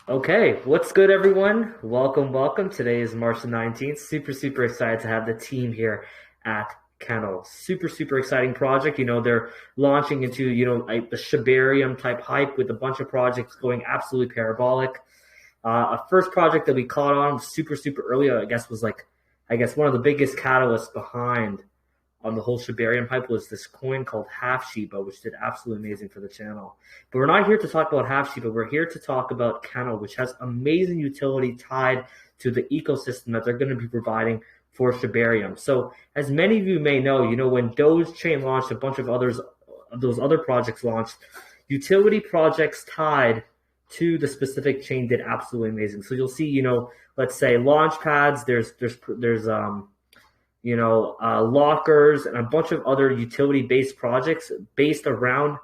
Okay, what's good, everyone? Welcome. Today is March the 19th. Super excited to have the team here at Kennel. Super exciting project. They're launching into, like the Shibarium type hype with a bunch of projects going absolutely parabolic. A first project that we caught on super early, I guess one of the biggest catalysts behind on the whole Shibarium hype was this coin called Half Shiba, which did absolutely amazing for the channel. But we're not here to talk about Half Shiba. We're here to talk about Kennel, which has amazing utility tied to the ecosystem that they're going to be providing for Shibarium. So, as many of you may know, when Doge Chain launched, a bunch of those other projects launched, utility projects tied to the specific chain did absolutely amazing. So you'll see, let's say launch pads. There's lockers and a bunch of other utility-based projects based around,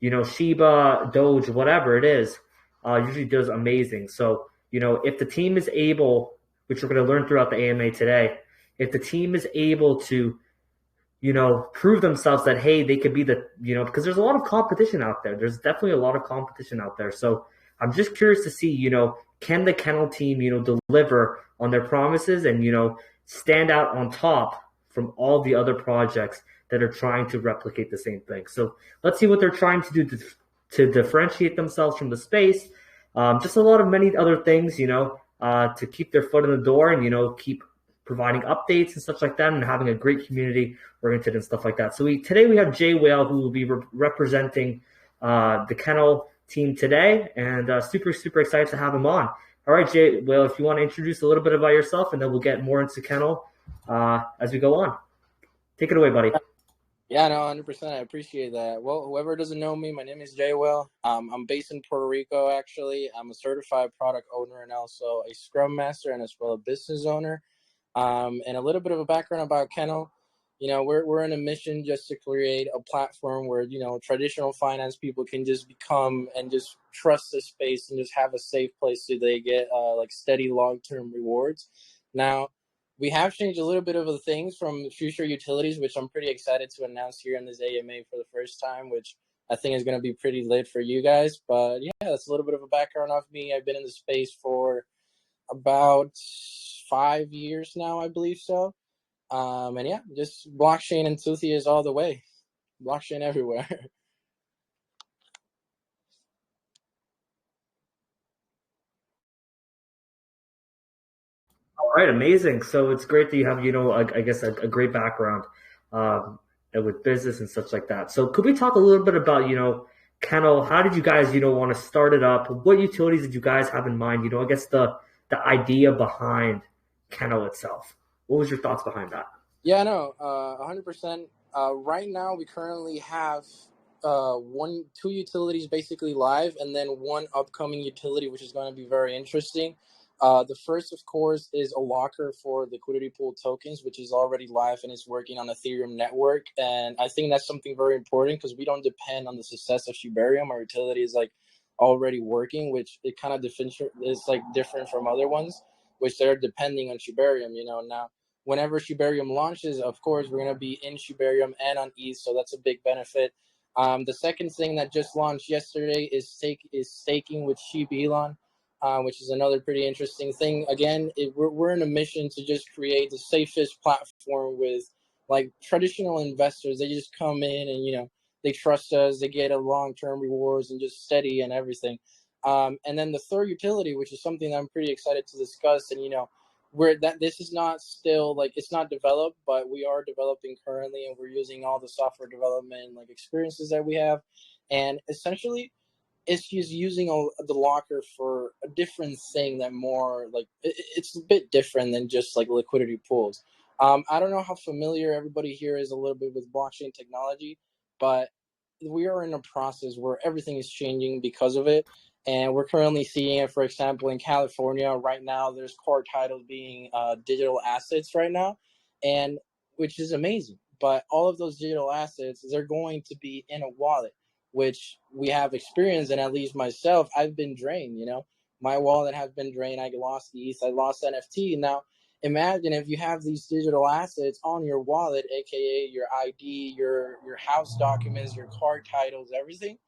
Shiba, Doge, whatever it is, usually does amazing. So, if the team is able, which we're going to learn throughout the AMA today, if the team is able to, prove themselves that, hey, they could be because there's a lot of competition out there. There's definitely a lot of competition out there. So I'm just curious to see, can the Kennel team, deliver on their promises and, stand out on top from all the other projects that are trying to replicate the same thing. So let's see what they're trying to do to differentiate themselves from the space. Just a lot of many other things, to keep their foot in the door and, keep providing updates and such like that and having a great community oriented and stuff like that. So today we have Jay Whale, who will be representing the Kennel team today, and super excited to have him on. All right, Jay, well, if you want to introduce a little bit about yourself, and then we'll get more into Kennel as we go on. Take it away, buddy. Yeah, no, 100%. I appreciate that. Well, whoever doesn't know me, my name is Jay Will. I'm based in Puerto Rico, actually. I'm a certified product owner and also a Scrum Master and as well a business owner. And a little bit of a background about Kennel. We're in a mission just to create a platform where, traditional finance people can just become and just trust the space and just have a safe place so they get like steady long-term rewards. Now, we have changed a little bit of the things from future utilities, which I'm pretty excited to announce here in this AMA for the first time, which I think is going to be pretty lit for you guys. But yeah, that's a little bit of a background of me. I've been in the space for about 5 years now, I believe so. And yeah, just blockchain enthusiast all the way. Blockchain everywhere. All right, amazing. So it's great that you have, I guess a great background with business and such like that. So could we talk a little bit about, Kennel? How did you guys, want to start it up? What utilities did you guys have in mind? I guess the idea behind Kennel itself. What was your thoughts behind that? Yeah, no, 100%. Right now, we currently have two utilities basically live, and then one upcoming utility, which is going to be very interesting. The first, of course, is a locker for liquidity pool tokens, which is already live and is working on Ethereum network. And I think that's something very important because we don't depend on the success of Shibarium. Our utility is like already working, which it kind of is like different from other ones, which they're depending on Shibarium. Now whenever Shibarium launches, of course, we're going to be in Shibarium and on ETH, so that's a big benefit. The second thing that just launched yesterday is staking with Sheep Elon, which is another pretty interesting thing. Again, we're in a mission to just create the safest platform with like traditional investors. They just come in and they trust us. They get a long-term rewards and just steady and everything. And then the third utility, which is something I'm pretty excited to discuss, and where that this is not still like it's not developed, but we are developing currently, and we're using all the software development like experiences that we have, and essentially it's just using the locker for a different thing that more like it's a bit different than just like liquidity pools. I don't know how familiar everybody here is a little bit with blockchain technology, but we are in a process where everything is changing because of it. And we're currently seeing it, for example, in California right now, there's court titles being digital assets right now, and which is amazing. But all of those digital assets, they're going to be in a wallet, which we have experienced. And at least myself, I've been drained, my wallet has been drained. I lost ETH, I lost NFT. Now, imagine if you have these digital assets on your wallet, aka your ID, your house documents, your car titles, everything,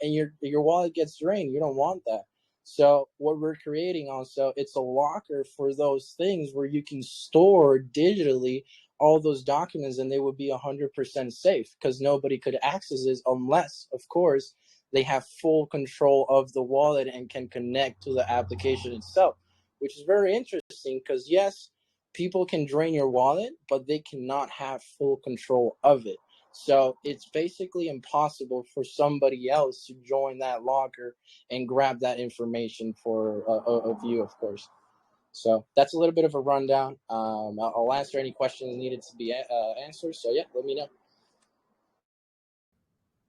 and your wallet gets drained. You don't want that. So what we're creating also, it's a locker for those things where you can store digitally all those documents, and they would be 100% safe because nobody could access it unless, of course, they have full control of the wallet and can connect to the application itself, which is very interesting because yes, people can drain your wallet, but they cannot have full control of it. So it's basically impossible for somebody else to join that locker and grab that information for of you, of course. So that's a little bit of a rundown. I'll answer any questions needed to be answered. So yeah, let me know.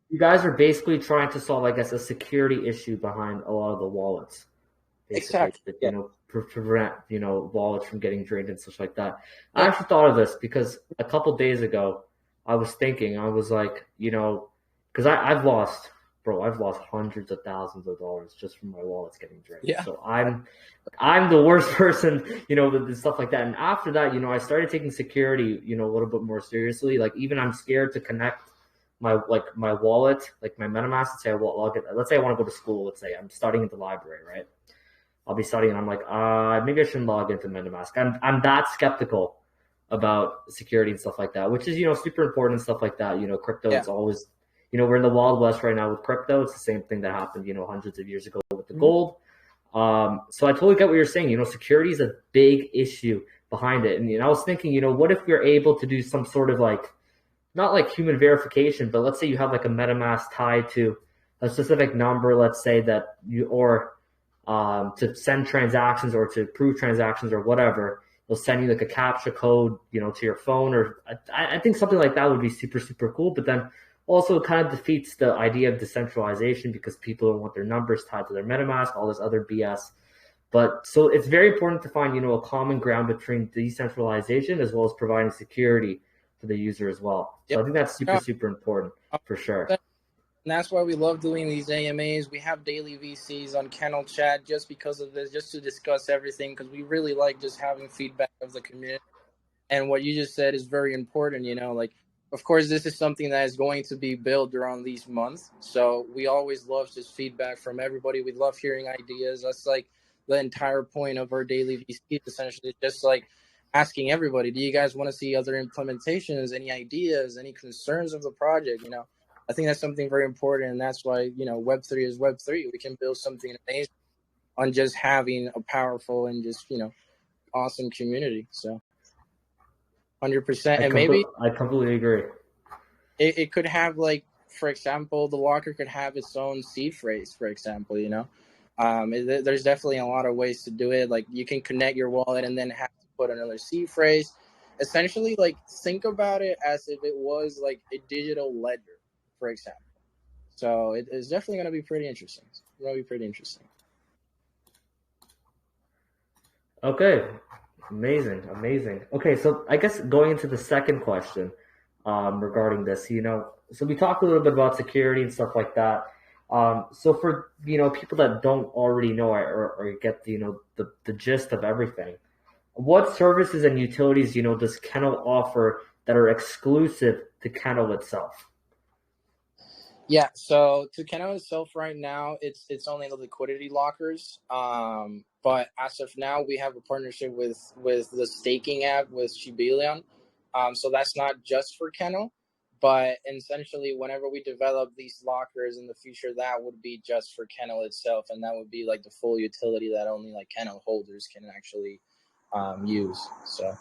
You guys are basically trying to solve, I guess, a security issue behind a lot of the wallets, basically, Exactly. Yeah. prevent, wallets from getting drained and such like that. I Yeah. actually thought of this because a couple days ago, I was thinking, I was like, because I've lost, bro, I've lost hundreds of thousands of dollars just from my wallets getting drained. Yeah. So I'm the worst person, with stuff like that. And after that, I started taking security, a little bit more seriously. Like even I'm scared to connect my wallet, like my MetaMask. Let's say I want to go to school. Let's say I'm studying at the library, right? I'll be studying and I'm like, maybe I shouldn't log into MetaMask. I'm that skeptical about security and stuff like that, which is, super important and stuff like that. Crypto, Yeah. it's always, we're in the Wild West right now with crypto. It's the same thing that happened, hundreds of years ago with the gold. So I totally get what you're saying. Security is a big issue behind it. And, I was thinking, what if we're able to do some sort of like, not like human verification, but let's say you have like a MetaMask tied to a specific number, let's say that to send transactions or to approve transactions or whatever, they'll send you like a captcha code, to your phone, or I think something like that would be super, super cool. But then also it kind of defeats the idea of decentralization because people don't want their numbers tied to their MetaMask, all this other BS. But so it's very important to find, a common ground between decentralization as well as providing security for the user as well. So Yep. I think that's super, super important for sure. And that's why we love doing these AMAs. We have daily VCs on Kennel chat just because of this, just to discuss everything, because we really like just having feedback of the community. And what you just said is very important, like, of course, this is something that is going to be built around these months. So we always love just feedback from everybody. We love hearing ideas. That's like the entire point of our daily VCs, essentially, just like asking everybody, do you guys want to see other implementations, any ideas, any concerns of the project, I think that's something very important, and that's why, Web3 is Web3. We can build something amazing on just having a powerful and just, awesome community. So 100%. And maybe I completely agree. it could have, like, for example, the locker could have its own seed phrase, for example, there's definitely a lot of ways to do it. Like you can connect your wallet and then have to put another seed phrase. Essentially, like, think about it as if it was like a digital ledger, for example. So it's definitely going to be pretty interesting. It's going to be pretty interesting. Okay. Amazing. Okay, so I guess going into the second question regarding this, so we talked a little bit about security and stuff like that. So for, people that don't already know or get, the gist of everything, what services and utilities, does Kennel offer that are exclusive to Kennel itself? Yeah, so to Kennel itself right now, it's only the liquidity lockers. But as of now, we have a partnership with the staking app with Shibelion. So that's not just for Kennel, but essentially, whenever we develop these lockers in the future, that would be just for Kennel itself, and that would be like the full utility that only like Kennel holders can actually use. So,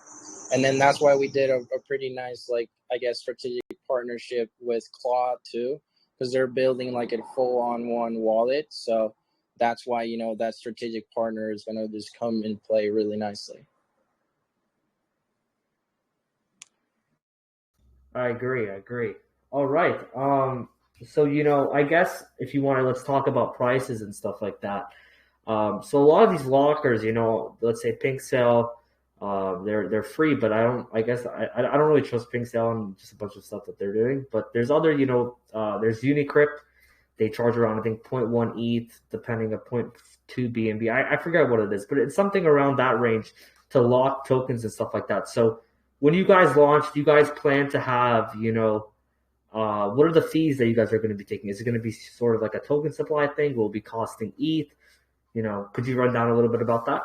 and then that's why we did a pretty nice, like, I guess, strategic partnership with Claw too, because they're building like a full-on one wallet. So that's why, that strategic partner is going to just come and play really nicely. I agree. All right. So, I guess if you want to, let's talk about prices and stuff like that. So a lot of these lockers, let's say Pink Cell, they're free, but I guess I don't really trust Pink Cell and just a bunch of stuff that they're doing. But there's other, there's Unicrypt. They charge around, I think, 0.1 ETH, depending on 0.2 BNB. I forget what it is, but it's something around that range to lock tokens and stuff like that. So when you guys launch, do you guys plan to have, what are the fees that you guys are going to be taking? Is it going to be sort of like a token supply thing? Will it be costing ETH? Could you run down a little bit about that?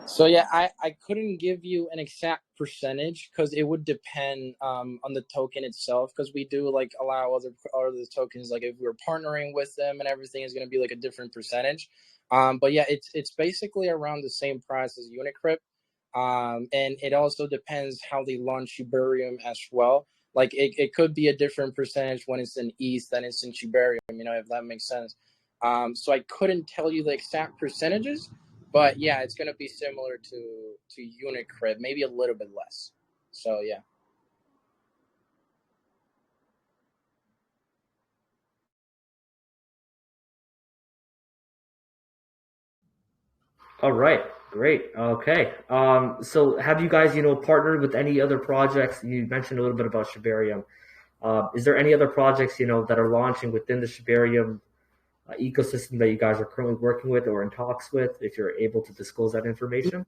So yeah, I couldn't give you an exact percentage because it would depend on the token itself, because we do like allow other tokens, like if we're partnering with them and everything is going to be like a different percentage. But yeah, it's basically around the same price as Unicrypt. And it also depends how they launch Ethereum as well. Like it could be a different percentage when it's in ETH than it's in Ethereum, if that makes sense. So I couldn't tell you the exact percentages, but yeah, it's going to be similar to Unicrypt, maybe a little bit less. So yeah. All right, great. Okay. So have you guys, partnered with any other projects? You mentioned a little bit about Shibarium. Is there any other projects, that are launching within the Shibarium ecosystem that you guys are currently working with or in talks with, if you're able to disclose that information?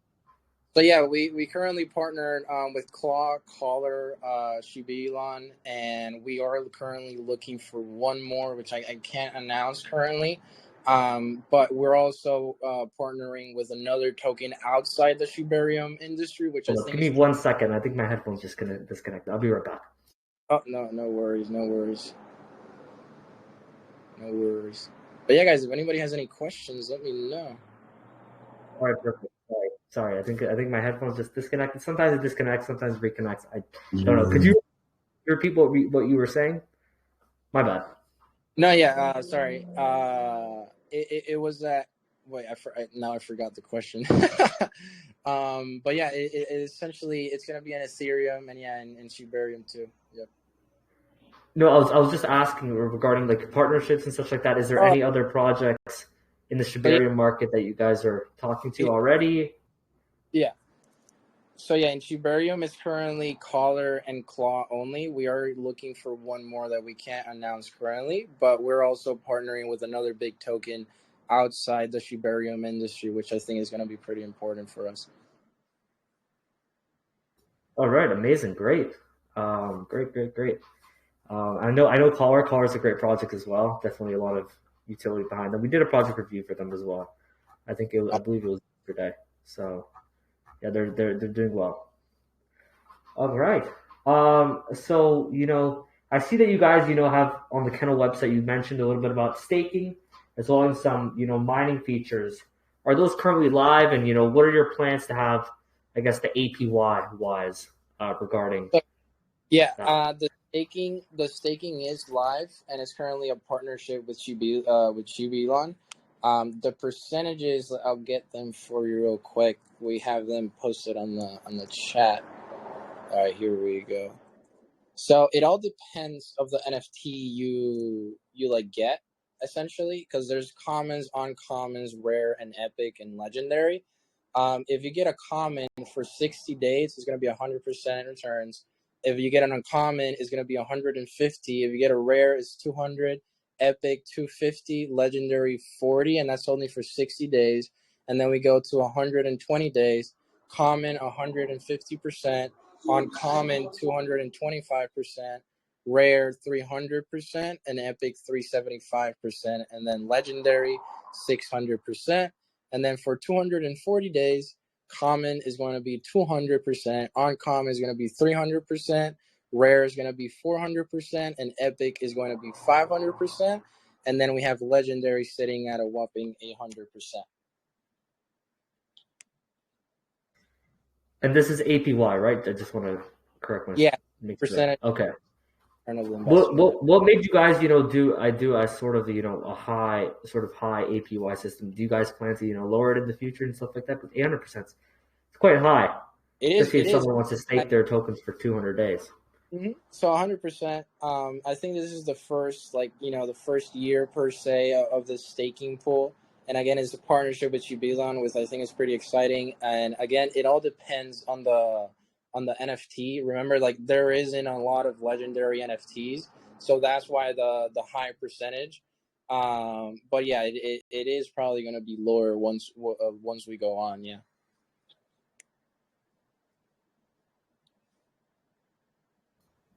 So yeah, we currently partnered with Claw, Caller, Shibilon, and we are currently looking for one more, which I can't announce currently. But we're also partnering with another token outside the Shibarium industry, which I Hold up, think give me is. 1 second. I think my headphones just gonna disconnect. I'll be right back. Oh no, no worries, no worries, no worries. But yeah, guys, if anybody has any questions, let me know. All right, perfect. Sorry. I think my headphones just disconnected. Sometimes it disconnects, sometimes it reconnects. I don't know. Could you repeat what you were saying? My bad. No, yeah, sorry. It was that. Wait, now I forgot the question. But yeah, it essentially it's gonna be an Ethereum and yeah, and Shibarium too. Yep. No, I was just asking regarding like partnerships and such like that. Is there Oh, any other projects in the so yeah, Shibarium market that you guys are talking to already? yeah. So yeah, in Shibarium is currently Collar and Claw only. We are looking for one more that we can't announce currently, but we're also partnering with another big token outside the Shibarium industry, which I think is going to be pretty important for us. All right, amazing, great, great, great, great. I know Collar is a great project as well. Definitely a lot of utility behind them. We did a project review for them as well. I believe it was yesterday. So yeah, they're doing well. All right. So I see that you guys have on the Kennel website. You mentioned a little bit about staking as well as some mining features. Are those currently live? And what are your plans to have? I guess the APY wise regarding Yeah, that. the staking is live and it's currently a partnership with Shibilon. The percentages, I'll get them for you real quick. We have them posted on the chat. All right, here we go. So it all depends of the NFT you like get essentially, because there's commons, uncommons, rare, and epic and legendary. If you get a common for 60 days, it's going to be 100% returns. If you get an uncommon, it's going to be 150. If you get a rare, it's 200. Epic 250, legendary 40, and that's only for 60 days. And then we go to 120 days, common 150%, uncommon 225%, rare 300%, and epic 375%, and then legendary 600%. And then for 240 days, common is going to be 200%, uncommon is going to be 300%, rare is going to be 400%, and epic is going to be 500%. And then we have legendary sitting at a whopping 800%. And this is APY, right? I just want to correct Yeah, myself. Make sure. percentage Okay. of the What investment. what what made you guys do a sort of a high APY system? Do you guys plan to lower it in the future and stuff like that? But 800%, it's quite high, It is. especially It if is. someone wants to stake their tokens for 200 days. So 100%. I think this is the first, the first year per se of the staking pool. And again, it's a partnership with Jubilant, which I think is pretty exciting. And again, it all depends on the NFT. Remember, like there isn't a lot of legendary NFTs, so that's why the high percentage. But yeah, it is probably going to be lower once we go on. Yeah.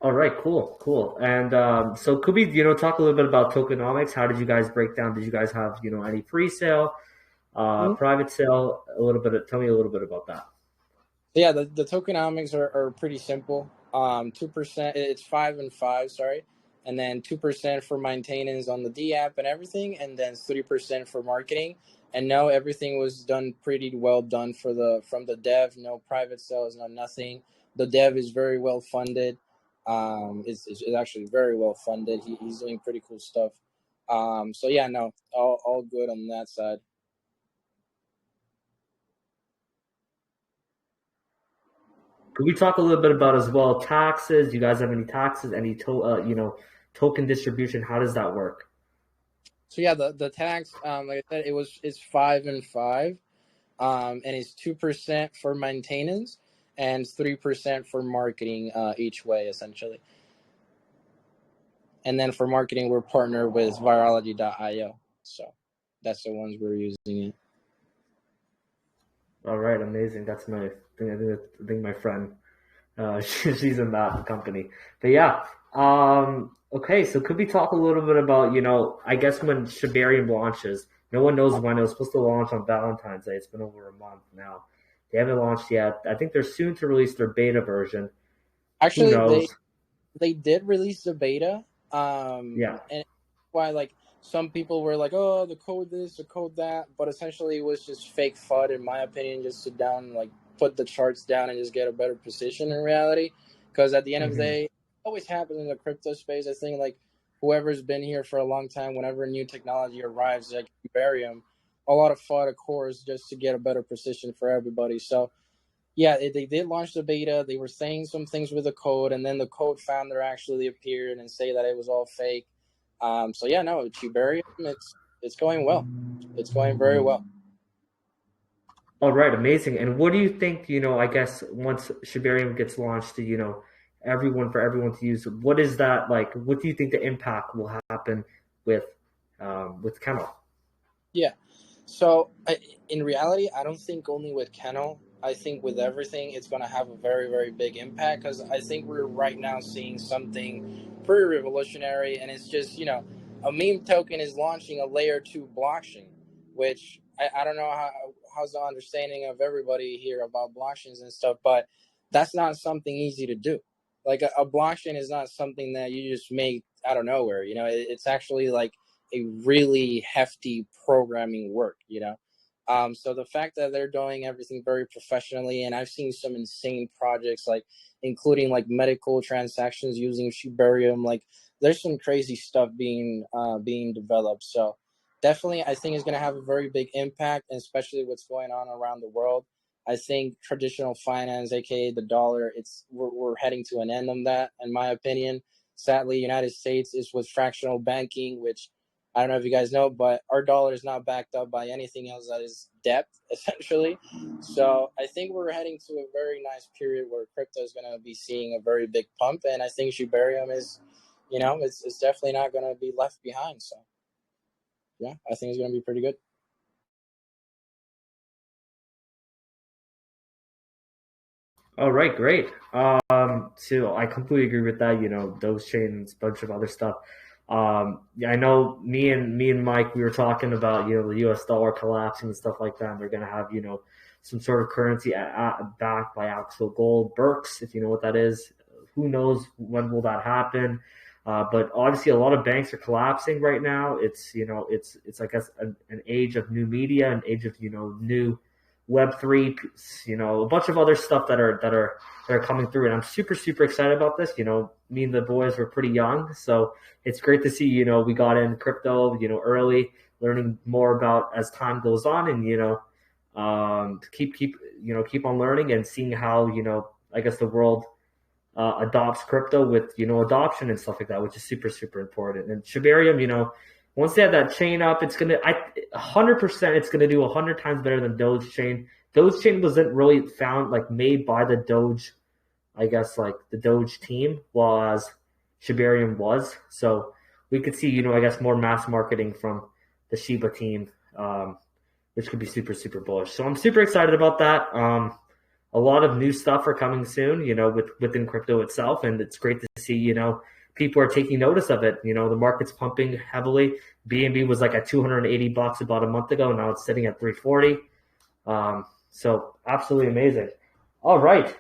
All right, cool. And so could we, talk a little bit about tokenomics? How did you guys break down? Did you guys have, any pre-sale, private sale? Tell me a little bit about that. Yeah, the tokenomics are pretty simple. 2%, it's 5 and 5, sorry, and then 2% for maintenance on the D app and everything, and then 3% for marketing. And no, everything was done pretty well done for the from the dev. No private sales, no nothing. The dev is very well funded. It's actually very well funded. He's doing pretty cool stuff. So yeah, no, all good on that side. Could we talk a little bit about as well taxes? Do you guys have any taxes? Any token distribution? How does that work? So yeah, the tax, like I said, it's 5 and 5. And it's 2% for maintenance and 3% for marketing each way, essentially. And then for marketing, we're partnered with virology.io. So that's the ones we're using it. All right, amazing. That's I think my friend. She's in that company. But yeah. Okay, so could we talk a little bit about, I guess when Shibarium launches, no one knows when it was supposed to launch on Valentine's Day. It's been over a month now. They haven't launched yet. I think they're soon to release their beta version. Who Actually, knows? they did release the beta, Yeah. and why like some people were like, oh, the code this, the code that, but essentially it was just fake FUD in my opinion. Just sit down and like put the charts down and just get a better position in reality. Because at the end of the Hmm. day, it always happens in the crypto space. I think like whoever's been here for a long time, whenever new technology arrives, like Ethereum, a lot of FUD, of course, just to get a better position for everybody. So yeah, they did launch the beta. They were saying some things with the code, and then the code founder actually appeared and say that it was all fake. So yeah, no, Tuberium, it's going well. It's going very well. All right, amazing. And what do you think, I guess once Shibarium gets launched to, for everyone to use, what is that like? What do you think the impact will happen with Kennel? Yeah. So in reality, I don't think only with Kennel. I think with everything, it's going to have a very, very big impact because I think we're right now seeing something pretty revolutionary. And it's just, a meme token is launching a layer 2 blockchain, which I don't know how's the understanding of everybody here about blockchains and stuff, but that's not something easy to do. Like a blockchain is not something that you just make out of nowhere. It's actually like a really hefty programming work. So the fact that they're doing everything very professionally, and I've seen some insane projects, like including like medical transactions using Shibarium, like there's some crazy stuff being developed. So definitely, I think it's going to have a very big impact, and especially what's going on around the world. I think traditional finance, aka the dollar, we're heading to an end on that, in my opinion. Sadly, United States is with fractional banking, which I don't know if you guys know, but our dollar is not backed up by anything else that is debt, essentially. So I think we're heading to a very nice period where crypto is going to be seeing a very big pump, and I think Shibarium is, it's definitely not going to be left behind. So yeah, I think it's going to be pretty good. All right, great. So I completely agree with that. Those chains, bunch of other stuff. Yeah, I know me and Mike, we were talking about, the U.S. dollar collapsing and stuff like that. And they're gonna have, some sort of currency backed by actual gold, Berks, if you know what that is. Who knows when will that happen? But obviously, a lot of banks are collapsing right now. It's I guess an age of new media, an age of new Web3, a bunch of other stuff that are coming through, and I'm super excited about this. Me and the boys were pretty young, so it's great to see. We got in crypto, early, learning more about as time goes on, and keep on learning and seeing how I guess the world adopts crypto with adoption and stuff like that, which is super important. And Shibarium, once they have that chain up, it's gonna 100% it's gonna do 100 times better than Doge chain. Doge chain wasn't really found like made by the Doge, I guess like the Doge team, while as Shibarium was. So we could see I guess more mass marketing from the Shiba team, which could be super bullish. So I'm super excited about that. a lot of new stuff are coming soon, within crypto itself, and it's great to see, people are taking notice of it. The market's pumping heavily. BNB was like at $280 about a month ago. Now it's sitting at 340. So absolutely amazing. All right.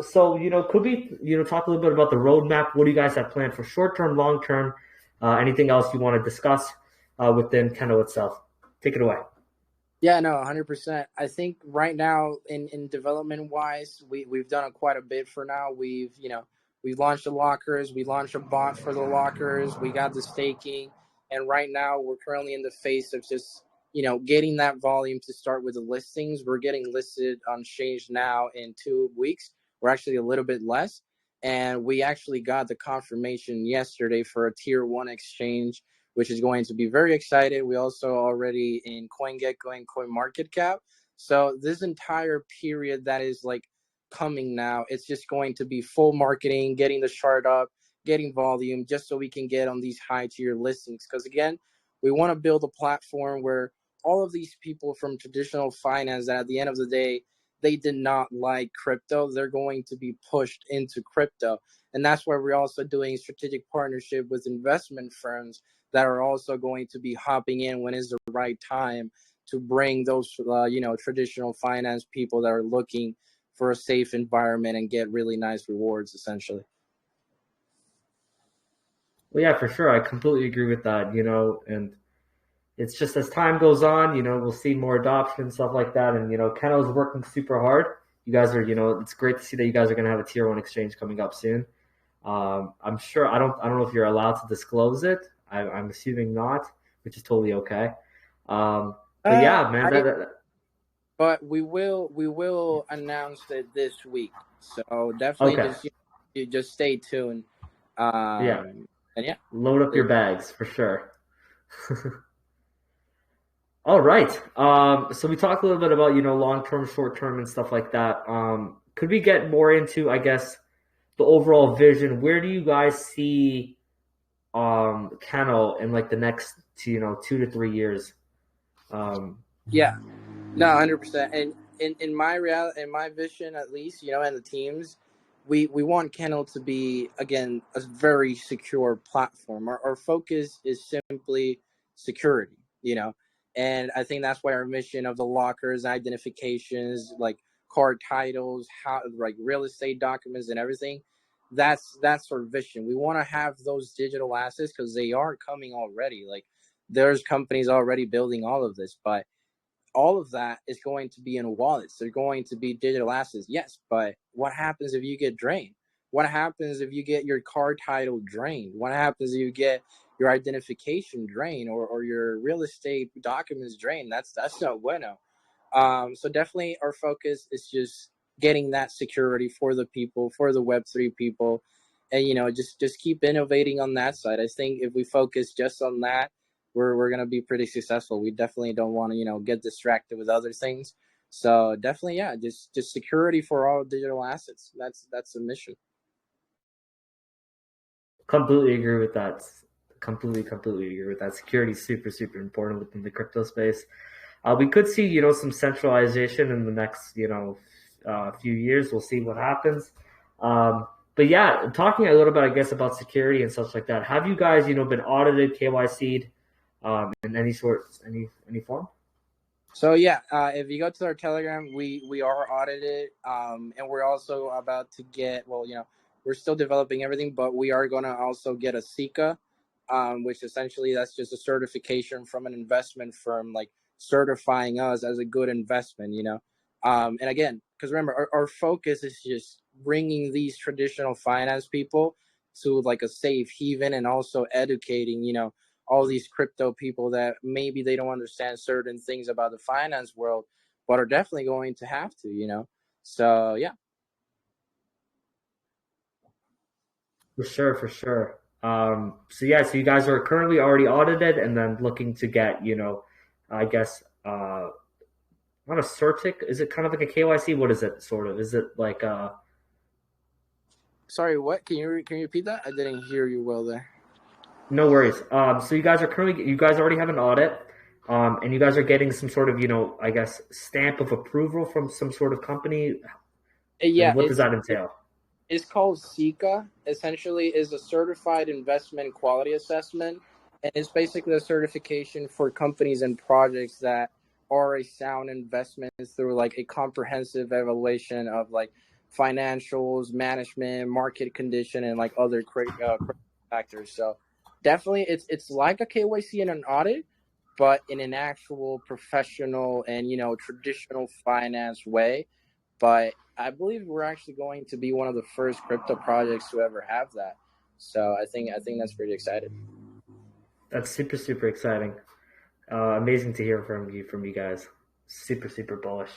So could we talk a little bit about the roadmap? What do you guys have planned for short term, long term? Anything else you want to discuss within Kennel itself? Take it away. Yeah, no, 100%. I think right now in development wise, we've done quite a bit for now. We've launched the lockers, we launched a bot for the lockers, we got the staking, and right now we're currently in the phase of just getting that volume to start with the listings. We're getting listed on Change now in 2 weeks. We're actually a little bit less, and we actually got the confirmation yesterday for a tier 1 exchange, which is going to be very excited. We also already in CoinGecko and CoinMarketCap. So this entire period that is like coming now, it's just going to be full marketing, getting the chart up, getting volume, just so we can get on these high tier listings. Because again, we want to build a platform where all of these people from traditional finance that at the end of the day, they did not like crypto, they're going to be pushed into crypto. And that's why we're also doing strategic partnership with investment firms that are also going to be hopping in when is the right time to bring those traditional finance people that are looking for a safe environment and get really nice rewards essentially. Well, yeah, for sure. I completely agree with that, and it's just as time goes on, we'll see more adoption and stuff like that. And, Kennel is working super hard. You guys are, it's great to see that you guys are going to have a tier 1 exchange coming up soon. I'm sure, I don't know if you're allowed to disclose it. I'm assuming not, which is totally okay. But yeah, man, but we will announce it this week. So definitely okay. just you just stay tuned. Yeah. And yeah, Load up your bags for sure. All right. So we talked a little bit about, long term, short term, and stuff like that. Could we get more into, I guess, the overall vision? Where do you guys see Kennel in like the next 2 to 3 years? yeah, no, 100%. And in my vision, at least, and the teams, we want Kennel to be again a very secure platform. Our focus is simply security, and I think that's why our mission of the lockers, identifications, like card titles, how like real estate documents and everything. That's our vision. We want to have those digital assets because they are coming already. Like there's companies already building all of this, but all of that is going to be in wallets. They're going to be digital assets. Yes, but what happens if you get drained? What happens if you get your card title drained? What happens if you get your identification drained or your real estate documents drained? That's not bueno. So definitely our focus is just getting that security for the people, for the Web3 people, and just keep innovating on that side. I think if we focus just on that, we're gonna be pretty successful. We definitely don't want to get distracted with other things. So definitely, yeah, just security for all digital assets. That's the mission. Completely agree with that. Completely agree with that. Security is super, super important within the crypto space. We could see, some centralization in the next, few years. We'll see what happens. But yeah, talking a little bit, I guess, about security and such like that. Have you guys, been audited, KYC'd, in any form? So yeah, if you go to our Telegram, we are audited, and we're also about to get. Well, we're still developing everything, but we are gonna also get a SICA, which essentially that's just a certification from an investment firm, like certifying us as a good investment. And again, because remember, our focus is just bringing these traditional finance people to like a safe haven, and also educating, all these crypto people that maybe they don't understand certain things about the finance world, but are definitely going to have to. So yeah. For sure, for sure. So yeah, so you guys are currently already audited, and then looking to get, I guess, not a certic. Is it kind of like a KYC? What is it? Sort of. Is it like Sorry, what? Can you repeat that? I didn't hear you well there. No worries. So you guys already have an audit, and you guys are getting some sort of, I guess, stamp of approval from some sort of company. Yeah, And what does that entail? it's called SICA. Essentially, is a certified investment quality assessment, and it's basically a certification for companies and projects that are a sound investment through like a comprehensive evaluation of like financials, management, market condition, and like other factors. So definitely, it's like a KYC and an audit, but in an actual professional and traditional finance way. But I believe we're actually going to be one of the first crypto projects to ever have that. So I think that's pretty exciting. That's super super exciting. Amazing to hear from you guys. Super super bullish.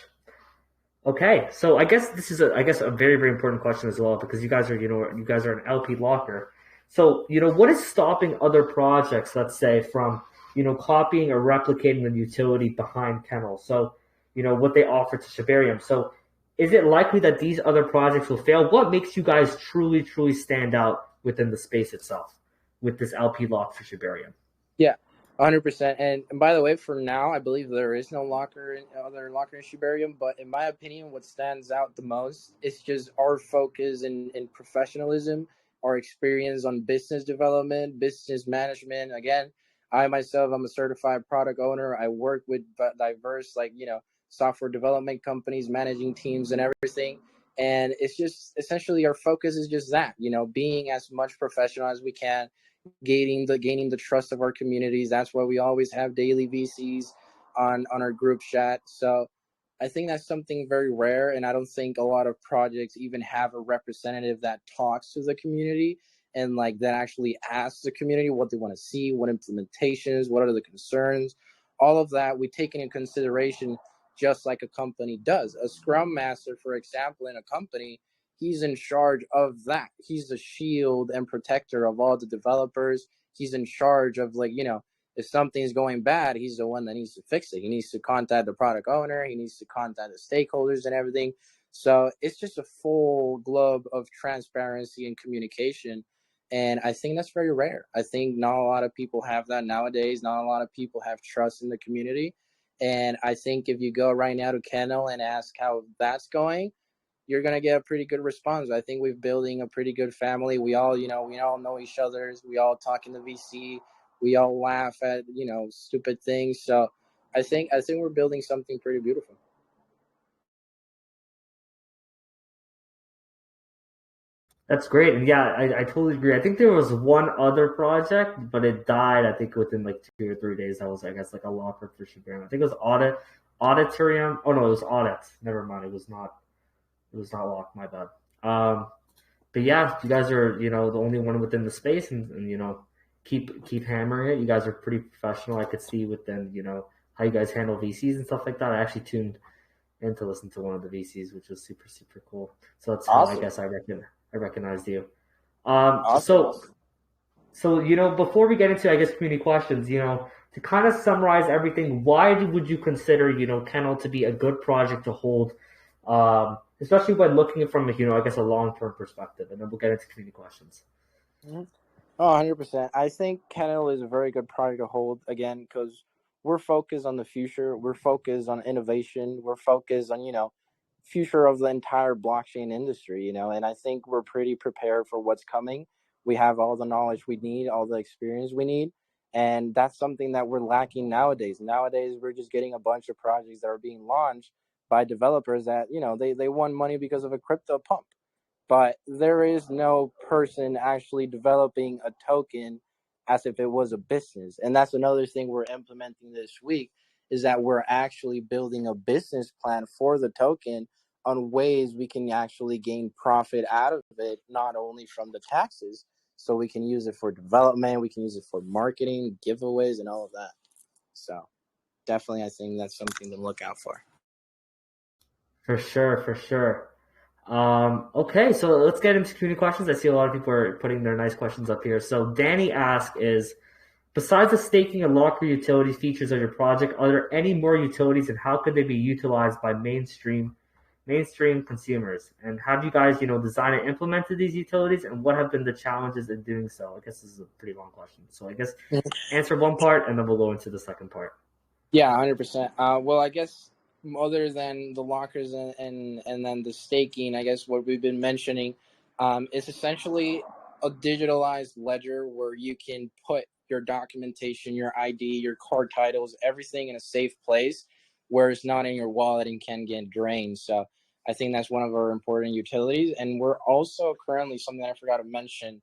Okay, so I guess this is a very very important question as well because you guys are an LP locker. So what is stopping other projects, let's say, from copying or replicating the utility behind Kennel? So what they offer to Shibarium. So is it likely that these other projects will fail? What makes you guys truly truly stand out within the space itself with this LP lock for Shibarium? Yeah, 100%. And by the way, for now, I believe there is no other locker in Shibarium. But in my opinion, what stands out the most is just our focus in professionalism, our experience on business development, business management. Again, I myself, I'm a certified product owner. I work with diverse, like, software development companies, managing teams and everything. And it's just essentially our focus is just that, being as much professional as we can, gaining the trust of our communities. That's why we always have daily VCs on our group chat. So I think that's something very rare, and I don't think a lot of projects even have a representative that talks to the community and like that actually asks the community what they want to see, what implementations, what are the concerns. All of that we take into consideration, just like a company does. A scrum master, for example, in a company, he's in charge of that. He's the shield and protector of all the developers. He's in charge of, like, if something's going bad, he's the one that needs to fix it. He needs to contact the product owner. He needs to contact the stakeholders and everything. So it's just a full globe of transparency and communication. And I think that's very rare. I think not a lot of people have that nowadays. Not a lot of people have trust in the community. And I think if you go right now to Kennel and ask how that's going, you're gonna get a pretty good response. I think we're building a pretty good family. We all know each other's. We all talk in the VC. We all laugh at stupid things. So I think we're building something pretty beautiful. That's great. And yeah, I totally agree. I think there was one other project, but it died, I think, within like 2 or 3 days. That was, I guess, like a locker for Shibarium. I think it was Auditorium. Oh no, it was Audit. Never mind. It was not locked, my bad. But yeah, you guys are, the only one within the space and keep hammering it. You guys are pretty professional. I could see within, how you guys handle VCs and stuff like that. I actually tuned in to listen to one of the VCs, which was super, super cool. So that's how I Awesome. guess I recognized you. Awesome. So before we get into I guess community questions, to kind of summarize everything, why would you consider Kennel to be a good project to hold, especially when looking from I guess a long term perspective, and then we'll get into community questions. Mhm. Oh, 100%. I think Kennel is a very good product to hold, again, because we're focused on the future. We're focused on innovation. We're focused on, future of the entire blockchain industry, and I think we're pretty prepared for what's coming. We have all the knowledge we need, all the experience we need. And that's something that we're lacking nowadays. Nowadays, we're just getting a bunch of projects that are being launched by developers that, they won money because of a crypto pump, but there is no person actually developing a token as if it was a business. And that's another thing we're implementing this week, is that we're actually building a business plan for the token on ways we can actually gain profit out of it, not only from the taxes. So we can use it for development, we can use it for marketing, giveaways, and all of that. So definitely, I think that's something to look out for. For sure, for sure. Okay, so let's get into community questions. I see a lot of people are putting their nice questions up here. So Danny asks is, besides the staking and locker utility features of your project, are there any more utilities and how could they be utilized by mainstream consumers? And have you guys, designed and implemented these utilities and what have been the challenges in doing so? I guess this is a pretty long question. So I guess answer one part and then we'll go into the second part. Yeah, 100%. Well, I guess other than the lockers and then the staking, I guess what we've been mentioning, is essentially a digitalized ledger where you can put your documentation, your ID, your card titles, everything in a safe place where it's not in your wallet and can get drained. So I think that's one of our important utilities. And we're also currently, something I forgot to mention,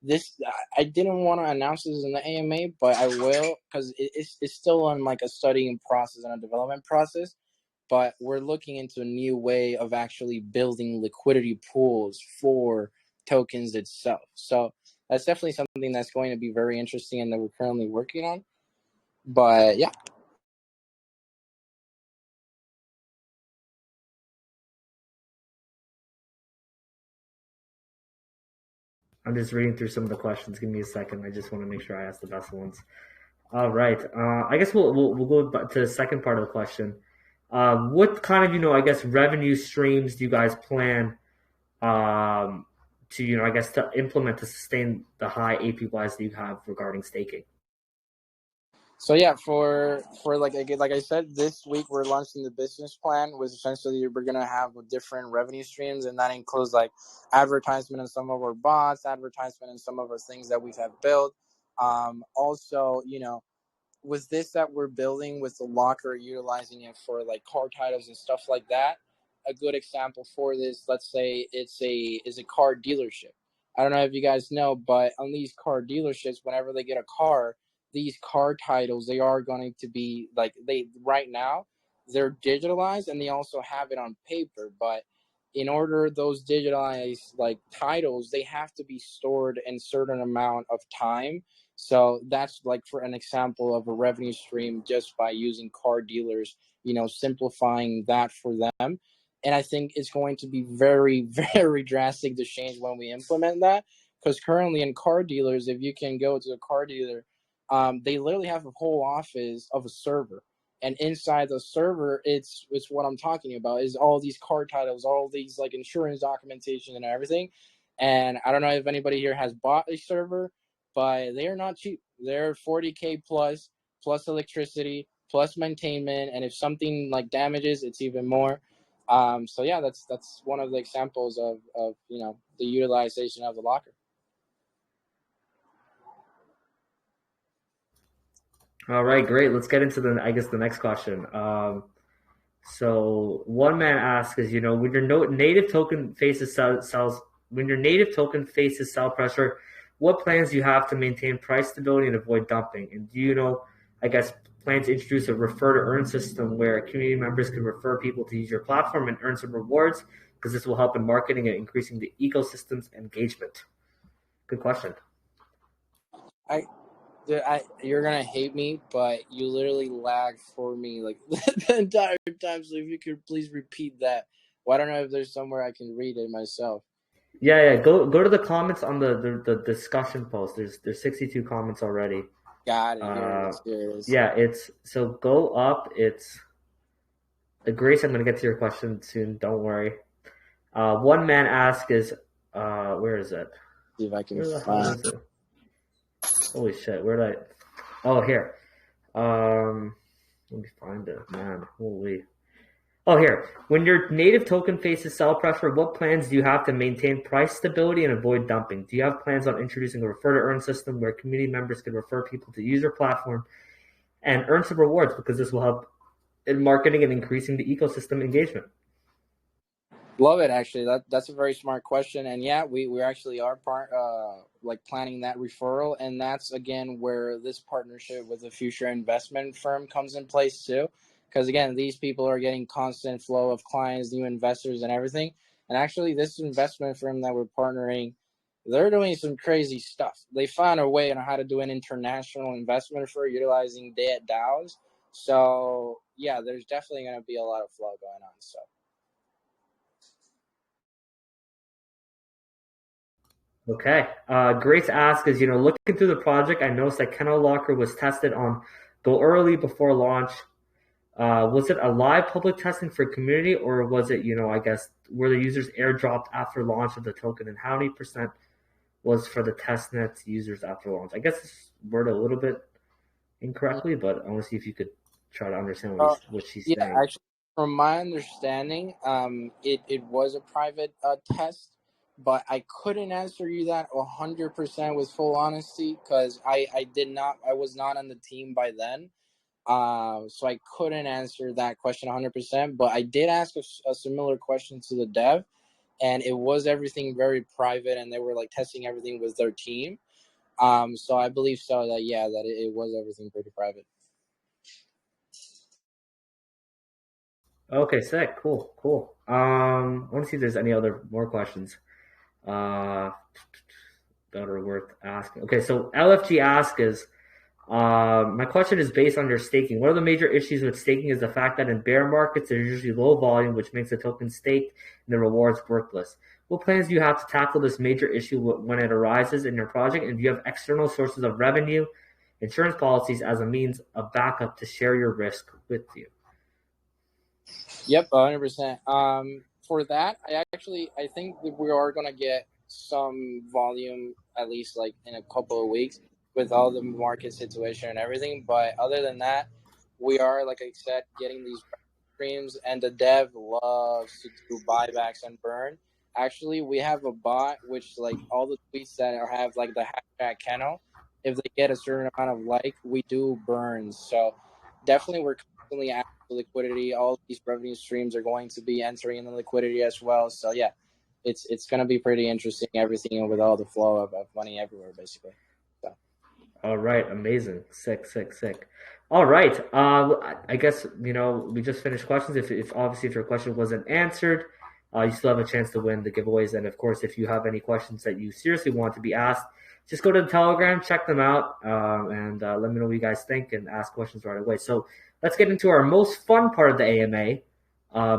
this, I didn't want to announce this in the AMA, but I will, because it's still on like a studying process and a development process. But we're looking into a new way of actually building liquidity pools for tokens itself. So that's definitely something that's going to be very interesting and that we're currently working on. But yeah. I'm just reading through some of the questions. Give me a second. I just want to make sure I ask the best ones. All right. I guess we'll go to the second part of the question. What kind of I guess revenue streams do you guys plan to I guess to implement to sustain the high APYs that you have regarding staking? So yeah, for like I said, this week we're launching the business plan, which essentially we're gonna have different revenue streams, and that includes like advertisement in some of our bots, advertisement in some of our things that we have built. Also, with this that we're building with the locker, utilizing it for like car titles and stuff like that. A good example for this, let's say it's a car dealership. I don't know if you guys know, but on these car dealerships, whenever they get a car, these car titles, they are going to be like, they right now they're digitalized and they also have it on paper, but in order those digitalized like titles, they have to be stored in certain amount of time. So that's like for an example of a revenue stream just by using car dealers, simplifying that for them. And I think it's going to be very, very drastic to change when we implement that. Because currently in car dealers, if you can go to a car dealer, they literally have a whole office of a server. And inside the server, it's what I'm talking about, is all these car titles, all these like insurance documentation and everything. And I don't know if anybody here has bought a server, but they are not cheap. They're 40K plus electricity, plus maintenance, and if something like damages, it's even more. So yeah, that's one of the examples of the utilization of the locker. All right, great. Let's get into the next question. So one man asks is, when your native token faces sells when your native token faces sell pressure, what plans do you have to maintain price stability and avoid dumping? And do I guess, plan to introduce a refer to earn system where community members can refer people to use your platform and earn some rewards? Because this will help in marketing and increasing the ecosystem's engagement. Good question. I you're gonna hate me, but you literally lagged for me like the entire time. So if you could please repeat that. Well, I don't know if there's somewhere I can read it myself. Yeah. Go to the comments on the discussion post. There's 62 comments already. Got it. Here it Uh, is. Here it is. yeah, it's so go up. It's Grace. I'm gonna get to your question soon. Don't worry. One man ask is where is it? See if I can Where the hell find. is it? Holy shit! Where did I? Oh, here. Let me find it, man. Holy. Oh, here. When your native token faces sell pressure, what plans do you have to maintain price stability and avoid dumping? Do you have plans on introducing a refer to earn system where community members can refer people to use your platform and earn some rewards, because this will help in marketing and increasing the ecosystem engagement? Love it. Actually, that's a very smart question, and yeah, we actually are like planning that referral, and that's again where this partnership with a future investment firm comes in place too, because again, these people are getting constant flow of clients, new investors, and everything. And actually, this investment firm that we're partnering, they're doing some crazy stuff. They found a way on how to do an international investment for utilizing DAOs. So yeah, there's definitely going to be a lot of flow going on. So. Okay. Grace asks is, looking through the project, I noticed that Kennel Locker was tested on Go Early before launch. Was it a live public testing for community, or was it, I guess, were the users airdropped after launch of the token? And how many percent was for the testnet users after launch? I guess this worded a little bit incorrectly, but I want to see if you could try to understand Uh, what she's yeah, saying. actually, From my understanding, it was a private test, but I couldn't answer you that 100% with full honesty because I was not on the team by then. So I couldn't answer that question 100%, but I did ask a similar question to the dev, and it was everything very private, and they were like testing everything with their team. So I believe so that that it was everything pretty private. Okay, sick. Cool. I want to see if there's any other more questions that are worth asking. Okay, so LFG asks is, my question is based on your staking. One of the major issues with staking is the fact that in bear markets, there's usually low volume, which makes the token staked and the rewards worthless. What plans do you have to tackle this major issue when it arises in your project? And do you have external sources of revenue, insurance policies as a means of backup to share your risk with you? Yep, 100%. For that, I think that we are gonna get some volume at least like in a couple of weeks with all the market situation and everything. But other than that, we are, like I said, getting these streams, and the dev loves to do buybacks and burn. Actually, we have a bot which like all the tweets that have like the hashtag Kennel, if they get a certain amount of like, we do burns. So definitely, we're constantly adding liquidity. All these revenue streams are going to be entering in the liquidity as well. So yeah, it's going to be pretty interesting. Everything with all the flow of money everywhere, basically. So. All right, amazing, sick. All right, I guess we just finished questions. If obviously if your question wasn't answered, you still have a chance to win the giveaways. And of course, if you have any questions that you seriously want to be asked, just go to the Telegram, check them out, and let me know what you guys think and ask questions right away. So let's get into our most fun part of the AMA.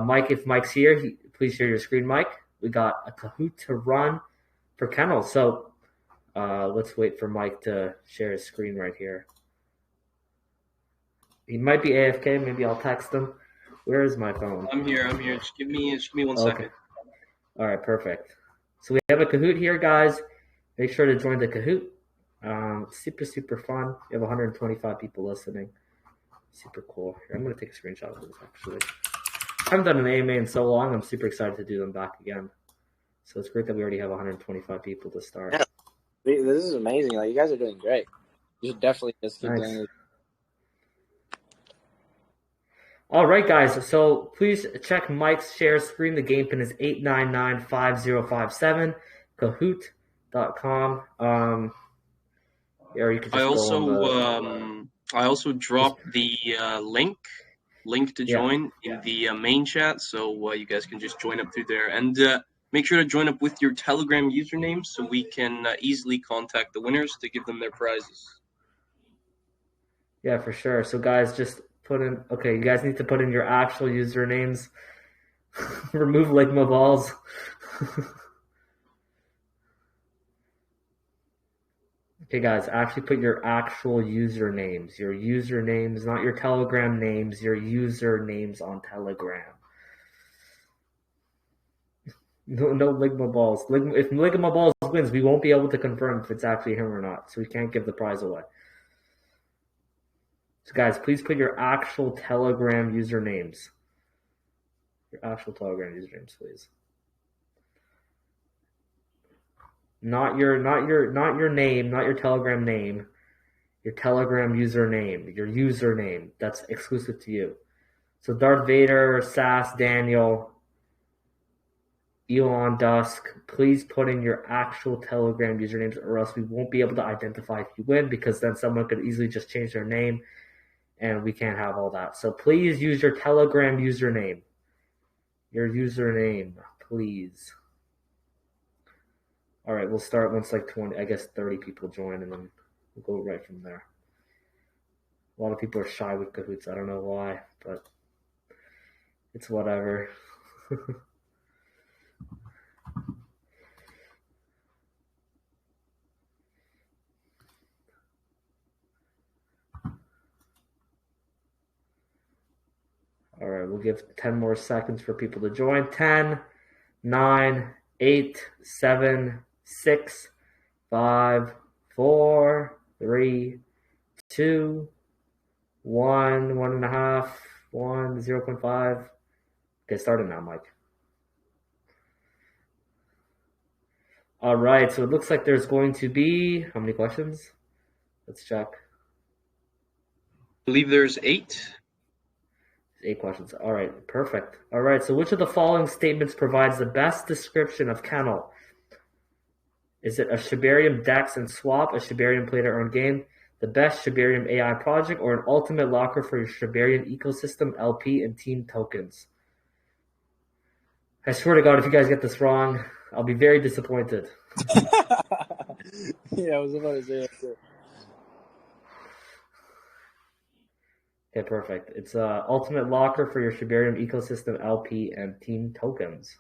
Mike, if Mike's here, please share your screen, Mike. We got a Kahoot to run for Kennel. So let's wait for Mike to share his screen right here. He might be AFK. Maybe I'll text him. Where is my phone? I'm here. Just give me 1 second. All right, perfect. So we have a Kahoot here, guys. Make sure to join the Kahoot. Super fun. We have 125 people listening. Super cool. Here, I'm going to take a screenshot of this, actually. I haven't done an AMA in so long. I'm super excited to do them back again. So it's great that we already have 125 people to start. Yeah. This is amazing. Like, you guys are doing great. You should definitely just keep doing this. All right, guys. So please check Mike's share screen. The game pin is 8995057, Kahoot.com. Or you could just I also dropped the link to join in the main chat, so you guys can just join up through there, and make sure to join up with your Telegram username so we can easily contact the winners to give them their prizes. Yeah, for sure. So guys, just put in. Okay, you guys need to put in your actual usernames. Remove Ligma balls. Okay, guys, actually put your actual usernames. Your usernames, not your Telegram names, your usernames on Telegram. No Ligma balls. If Ligma balls wins, we won't be able to confirm if it's actually him or not. So we can't give the prize away. So guys, please put your actual Telegram usernames. Your actual Telegram usernames, please. Not your name, not your Telegram name. Your Telegram username. Your username. That's exclusive to you. So Darth Vader, Sass, Daniel, Elon Dusk, please put in your actual Telegram usernames, or else we won't be able to identify if you win, because then someone could easily just change their name and we can't have all that. So please use your Telegram username. Your username, please. All right, we'll start once like 20, I guess 30 people join, and then we'll go right from there. A lot of people are shy with Kahoots. I don't know why, but it's whatever. All right, we'll give 10 more seconds for people to join. 10, 9, 8, 7, 6, 5, 4, 3, 2, 1, 1.5, 1, 0.5, Get started now, Mike. All right, so it looks like there's going to be how many questions? Let's check. I believe there's 8. 8 questions. All right, perfect. All right, so which of the following statements provides the best description of Kennel? Is it a Shibarium DEX and swap, a Shibarium play to earn game, the best Shibarium AI project, or an ultimate locker for your Shibarium ecosystem, LP, and team tokens? I swear to God, if you guys get this wrong, I'll be very disappointed. Yeah, I was about to say that too. Okay, perfect. It's ultimate locker for your Shibarium ecosystem, LP, and team tokens.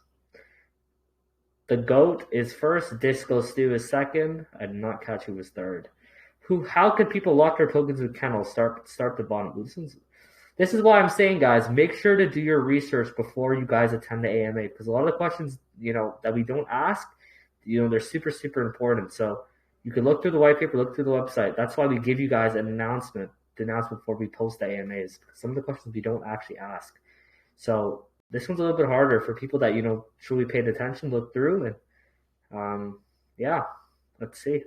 The GOAT is first. Disco Stew is second. I did not catch who was third. How could people lock their tokens with Kennel? Start the bottom. This is why I'm saying, guys, make sure to do your research before you guys attend the AMA, because a lot of the questions, that we don't ask, they're super, super important. So you can look through the white paper, look through the website. That's why we give you guys the announcement before we post the AMAs. Some of the questions we don't actually ask. So this one's a little bit harder for people that, truly paid attention, look through, and yeah, let's see.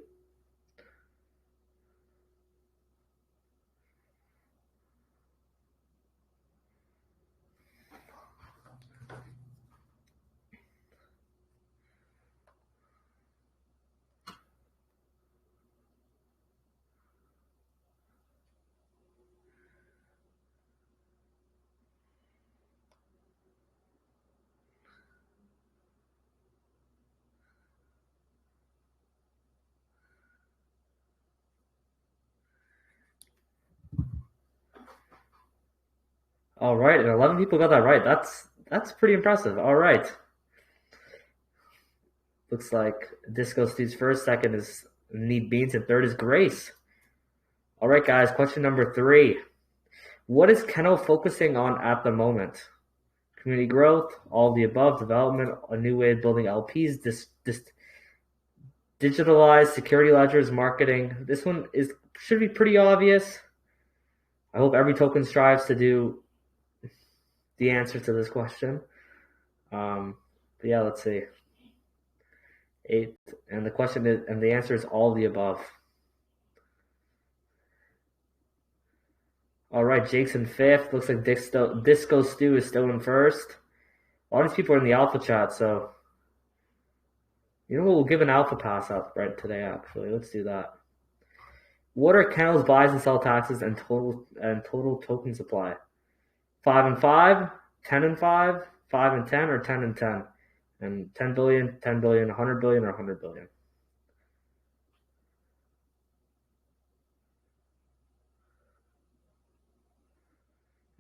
All right, and 11 people got that right. That's pretty impressive. All right. Looks like Disco Steve's first, second is Need Beans, and third is Grace. All right, guys, question number 3. What is Kennel focusing on at the moment? Community growth, all of the above, development, a new way of building LPs, digitalized security ledgers, marketing. This one should be pretty obvious. I hope every token strives to do the answer to this question. But yeah, let's see. 8, and the answer is all of the above. All right, Jake's in 5th. Looks like Disco Stew is still in 1st. A lot of these people are in the alpha chat, so you know what? We'll give an alpha pass out right today. Actually, let's do that. What are Kennel's buys and sell taxes and total token supply? 5 and 5, 10 and 5, 5 and 10, or 10 and 10, and 10 billion, 10 billion, 100 billion, or 100 billion.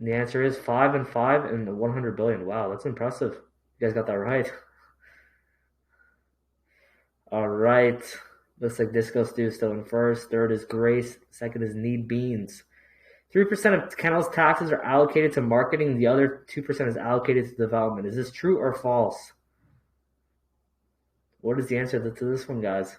And the answer is 5 and 5 and 100 billion. Wow, that's impressive. You guys got that right. All right. Looks like Disco Stew is still in 1st. 3rd is Grace. 2nd is Need Beans. 3% of Kennel's taxes are allocated to marketing. The other 2% is allocated to development. Is this true or false? What is the answer to this one, guys?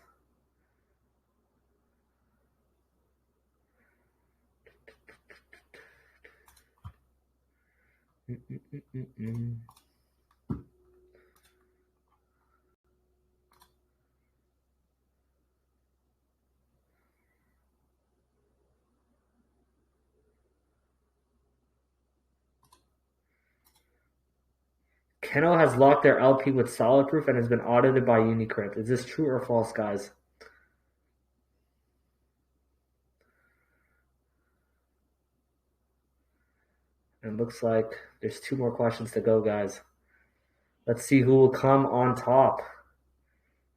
Kennel has locked their LP with solid proof and has been audited by Unicrypt. Is this true or false, guys? And looks like there's 2 more questions to go, guys. Let's see who will come on top.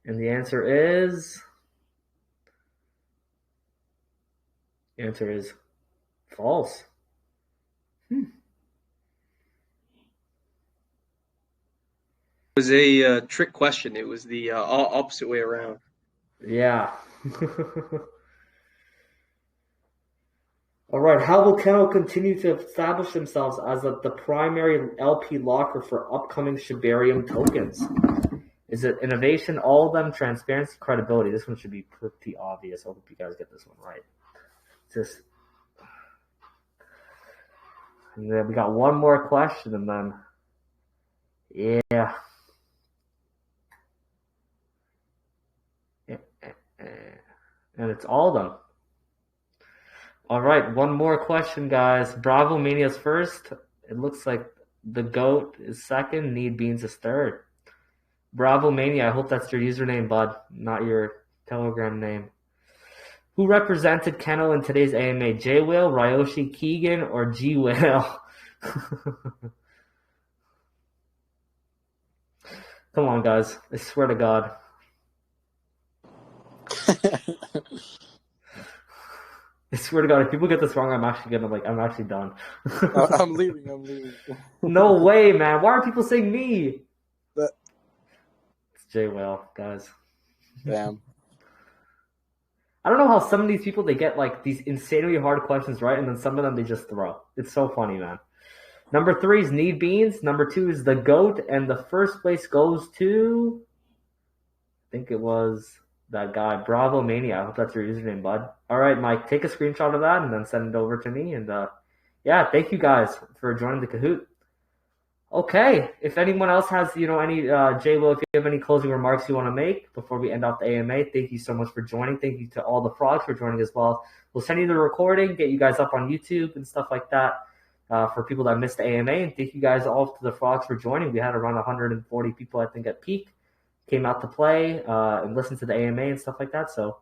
And the answer is false. It was a trick question. It was the opposite way around. Yeah. All right. How will Kennel continue to establish themselves as the primary LP locker for upcoming Shibarium tokens? Is it innovation, all of them, transparency, credibility? This one should be pretty obvious. I hope you guys get this one right. And then we got one more question, and then Yeah. And it's all of them. All right, one more question, guys. Bravo Mania's first. It looks like the GOAT is second. Need Beans is third. Bravo Mania, I hope that's your username, bud, not your Telegram name. Who represented Kennel in today's AMA? J Whale, Ryoshi Keegan, or G Whale? Come on, guys. I swear to God. I swear to God, if people get this wrong, I'm actually done. I'm leaving. No way, man. Why are people saying me? But, it's J Whale, guys. Damn. I don't know how some of these people, they get like these insanely hard questions right, and then some of them they just throw. It's so funny, man. Number 3 is Need Beans. Number 2 is the GOAT, and the first place goes to, I think it was that guy, Bravo Mania. I hope that's your username, bud. All right, Mike, take a screenshot of that and then send it over to me. And yeah, thank you guys for joining the Kahoot. Okay, if anyone else has, any, J-Lo, if you have any closing remarks you want to make before we end off the AMA, thank you so much for joining. Thank you to all the frogs for joining as well. We'll send you the recording, get you guys up on YouTube and stuff like that for people that missed the AMA. And thank you guys all to the frogs for joining. We had around 140 people, I think, at peak, came out to play and listen to the AMA and stuff like that. So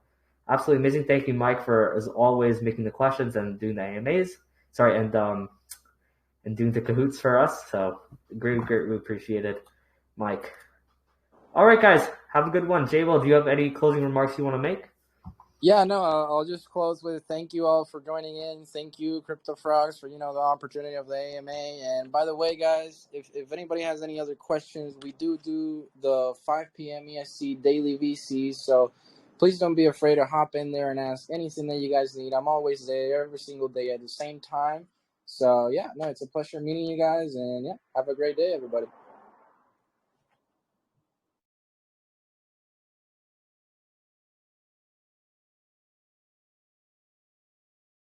absolutely amazing. Thank you, Mike, for, as always, making the questions and doing the AMAs. Sorry, and doing the Kahoots for us. So greatly appreciated, Mike. All right, guys, have a good one. J-Will, do you have any closing remarks you want to make? Yeah, no, I'll just close with thank you all for joining in. Thank you, CryptoFrogs, for, the opportunity of the AMA. And by the way, guys, if anybody has any other questions, we do the 5 p.m. ESC daily VCs. So please don't be afraid to hop in there and ask anything that you guys need. I'm always there every single day at the same time. So, yeah, no, it's a pleasure meeting you guys. And, yeah, have a great day, everybody.